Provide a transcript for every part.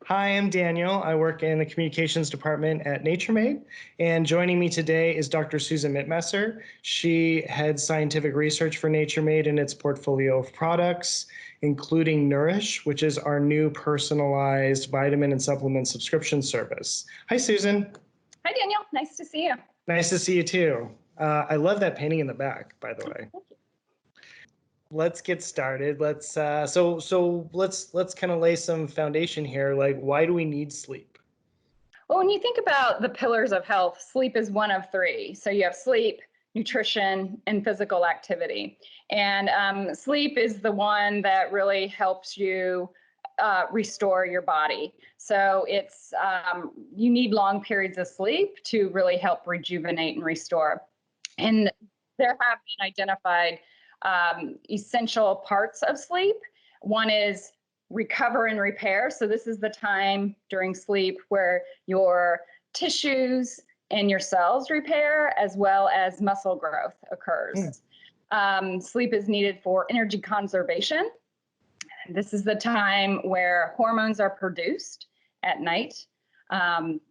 Hi, I'm Daniel. I work in the communications department at NatureMade, and joining me today is Dr. Susan Mitmesser. She heads scientific research for NatureMade in its portfolio of products, including Nourish, which is our new personalized vitamin and supplement subscription service. Hi, Susan. Hi, Daniel. Nice to see you. Nice to see you too. I love that painting in the back, by the way. Thank you. Let's get started. Let's let's kind of lay some foundation here. Like, why do we need sleep? Well, when you think about the pillars of health, sleep is one of three. So you have sleep, nutrition, and physical activity. And sleep is the one that really helps you restore your body. So it's you need long periods of sleep to really help rejuvenate and restore. And there have been identified essential parts of sleep. One is recover and repair. So this is the time during sleep where your tissues and your cells repair, as well as muscle growth occurs. Sleep is needed for energy conservation. This is the time where hormones are produced at night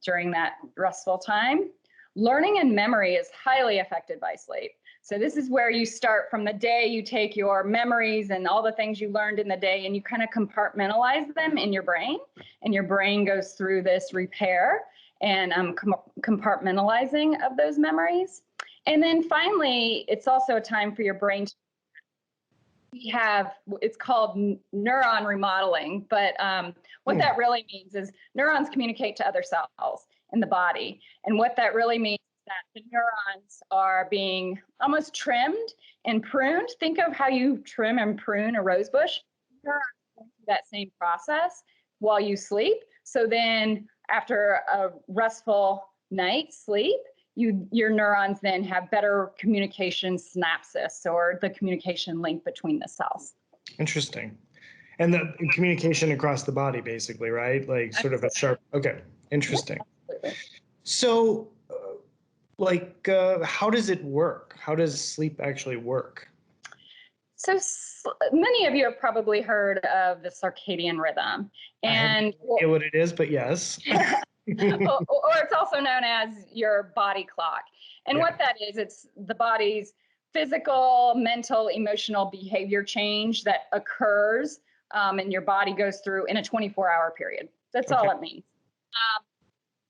during that restful time. Learning and memory is highly affected by sleep. So this is where you start from the day. You take your memories and all the things you learned in the day and you kind of compartmentalize them in your brain, and your brain goes through this repair and compartmentalizing of those memories. And then finally, it's also a time for your brain to it's called neuron remodeling, but what that really means is neurons communicate to other cells in the body. And what that really means is that the neurons are being almost trimmed and pruned. Think of how you trim and prune a rose bush. Neurons go through that same process while you sleep. So then after a restful night's sleep, your neurons then have better communication synapses, or the communication link between the cells. Interesting. And the communication across the body, basically, right? Like sort of a sharp, okay, interesting. Yeah, absolutely. So, how does it work? How does sleep actually work? So many of you have probably heard of the circadian rhythm. And I have no idea what it is, but yes. or it's also known as your body clock. And what that is, it's the body's physical, mental, emotional behavior change that occurs and your body goes through in a 24-hour period. That's all it means.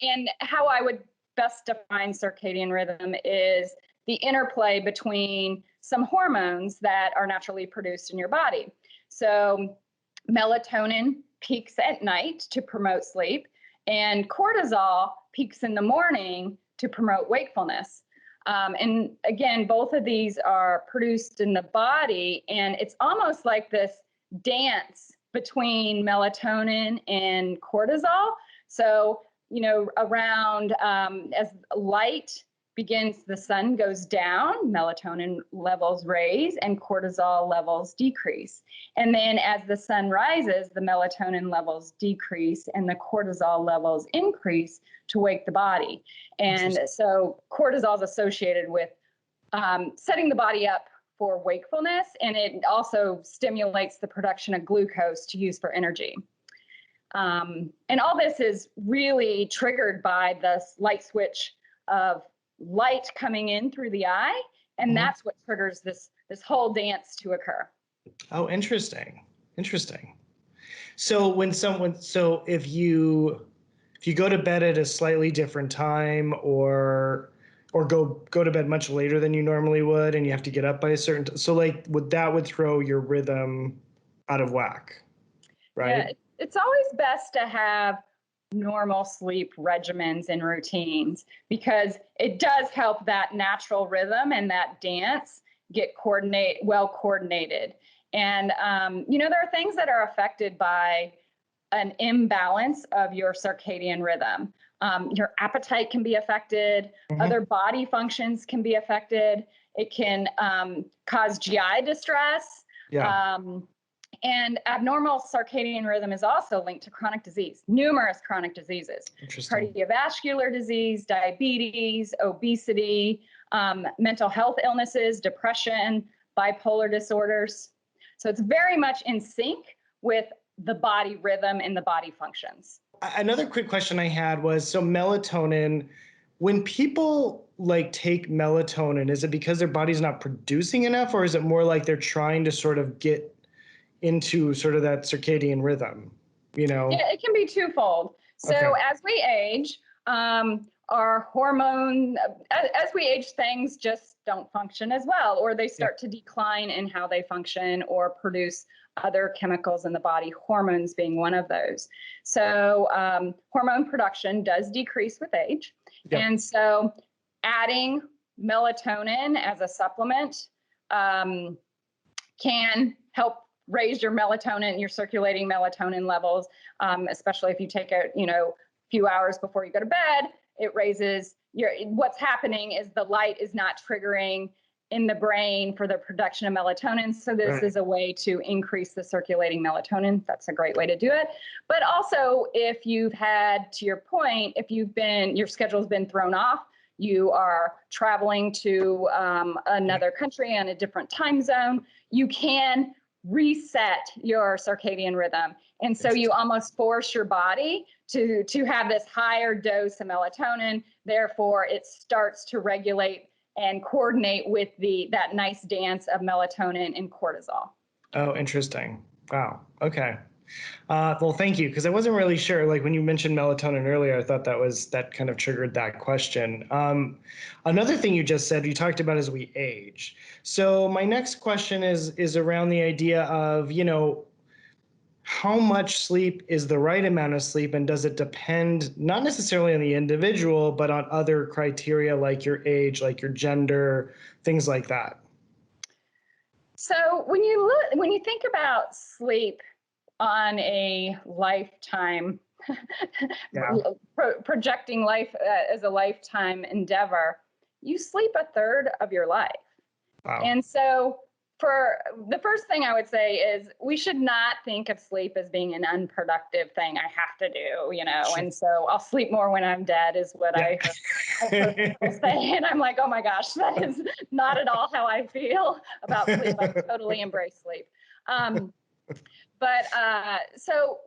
And how I would best define circadian rhythm is the interplay between some hormones that are naturally produced in your body. So melatonin peaks at night to promote sleep, and cortisol peaks in the morning to promote wakefulness. And again, both of these are produced in the body, and it's almost like this dance between melatonin and cortisol. So, you know, around as light begins, the sun goes down, melatonin levels raise and cortisol levels decrease. And then as the sun rises, the melatonin levels decrease and the cortisol levels increase to wake the body. And so cortisol is associated with setting the body up for wakefulness, and it also stimulates the production of glucose to use for energy. And all this is really triggered by the light switch of light coming in through the eye, and that's what triggers this whole dance to occur. Oh, interesting. So if you go to bed at a slightly different time, or go to bed much later than you normally would, and you have to get up by a certain so like would throw your rhythm out of whack, right? Yeah, it's always best to have normal sleep regimens and routines, because it does help that natural rhythm and that dance get well coordinated. And you know, there are things that are affected by an imbalance of your circadian rhythm. Your appetite can be affected, other body functions can be affected. It can cause GI distress. And abnormal circadian rhythm is also linked to chronic disease, numerous chronic diseases, cardiovascular disease, diabetes, obesity, mental health illnesses, depression, bipolar disorders. So it's very much in sync with the body rhythm and the body functions. Another quick question I had was, so melatonin, when people like take melatonin, is it because their body's not producing enough, or is it more like they're trying to sort of get into sort of that circadian rhythm, you know? Yeah, it can be twofold. Okay. So as we age, our hormone, as we age, things just don't function as well, or they start to decline in how they function or produce other chemicals in the body, hormones being one of those. So hormone production does decrease with age. Yep. And so adding melatonin as a supplement can help raise your melatonin, your circulating melatonin levels, especially if you take it, few hours before you go to bed. It raises what's happening is the light is not triggering in the brain for the production of melatonin. So this is a way to increase the circulating melatonin. That's a great way to do it. But also, if you've had, to your point, if your schedule's been thrown off, you are traveling to another country on a different time zone, you can reset your circadian rhythm. And so you almost force your body to have this higher dose of melatonin. Therefore, it starts to regulate and coordinate with that nice dance of melatonin and cortisol. Oh, interesting. Wow. Okay. Well, thank you, because I wasn't really sure. Like when you mentioned melatonin earlier, I thought that kind of triggered that question. Another thing you just said, you talked about as we age. So my next question is around the idea of, how much sleep is the right amount of sleep, and does it depend not necessarily on the individual, but on other criteria like your age, like your gender, things like that? So when you think about sleep on a lifetime, projecting life as a lifetime endeavor, you sleep a third of your life. Wow. And so for the first thing I would say is we should not think of sleep as being an unproductive thing I have to do, and so I'll sleep more when I'm dead is what I heard people say. And I'm like, oh my gosh, that is not at all how I feel about sleep. I totally embrace sleep. So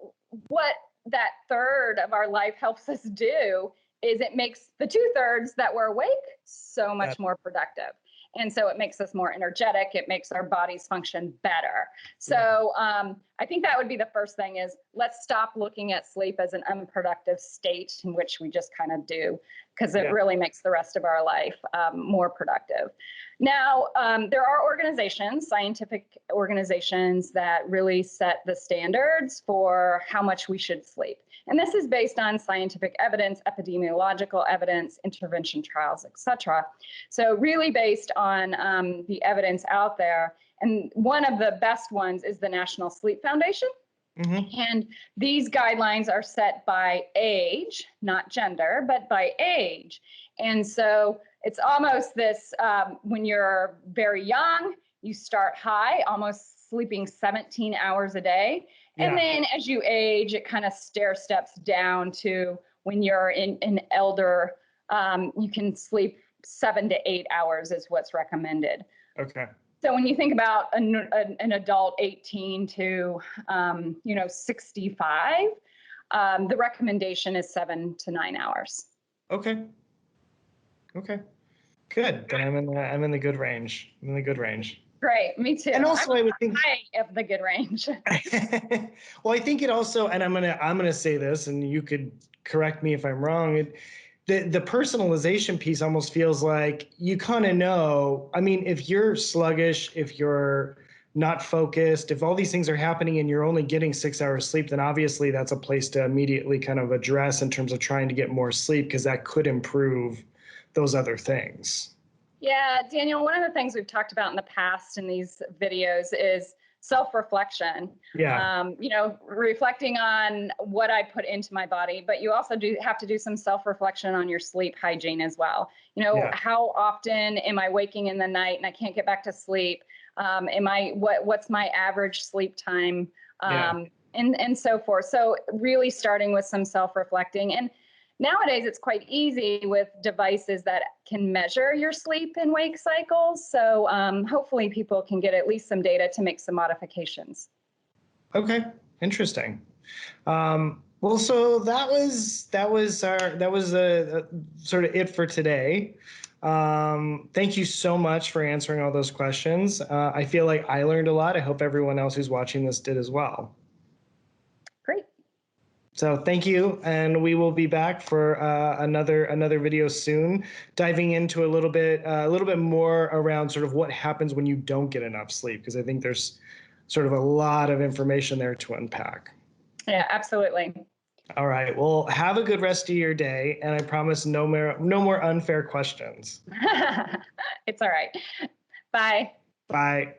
what that third of our life helps us do is it makes the 2/3 that we're awake so much more productive. And so it makes us more energetic. It makes our bodies function better. So I think that would be the first thing is let's stop looking at sleep as an unproductive state in which we just kind of do, because it really makes the rest of our life more productive. Now, there are scientific organizations that really set the standards for how much we should sleep. And this is based on scientific evidence, epidemiological evidence, intervention trials, et cetera. So really based on the evidence out there. And one of the best ones is the National Sleep Foundation. Mm-hmm. And these guidelines are set by age, not gender, but by age. And so it's almost this, when you're very young, you start high, almost sleeping 17 hours a day. And then as you age, it kind of stair steps down to when you're an elder, you can sleep 7 to 8 hours is what's recommended. Okay. So when you think about an adult 18 to 65, the recommendation is 7 to 9 hours. Okay. Good. Then I'm in the good range. I'm in the good range. Great. Me too. And also, I would think high of the good range. Well, I think it also, and I'm gonna say this, and you could correct me if I'm wrong. The personalization piece almost feels like you kind of know. I mean, if you're sluggish, if you're not focused, if all these things are happening and you're only getting 6 hours sleep, then obviously that's a place to immediately kind of address in terms of trying to get more sleep, because that could improve those other things. Yeah, Daniel, one of the things we've talked about in the past in these videos is self-reflection. Yeah. Reflecting on what I put into my body, but you also have to do some self-reflection on your sleep hygiene as well. How often am I waking in the night and I can't get back to sleep? What's my average sleep time? And so forth. So really starting with some self-reflecting. And nowadays, it's quite easy with devices that can measure your sleep and wake cycles. So hopefully people can get at least some data to make some modifications. Okay, interesting. Well, so that was sort of it for today. Thank you so much for answering all those questions. I feel like I learned a lot. I hope everyone else who's watching this did as well. Great. So thank you, and we will be back for another video soon, diving into a little bit more around sort of what happens when you don't get enough sleep, because I think there's sort of a lot of information there to unpack. Yeah, absolutely. All right. Well, have a good rest of your day, and I promise no more unfair questions. It's all right. Bye. Bye.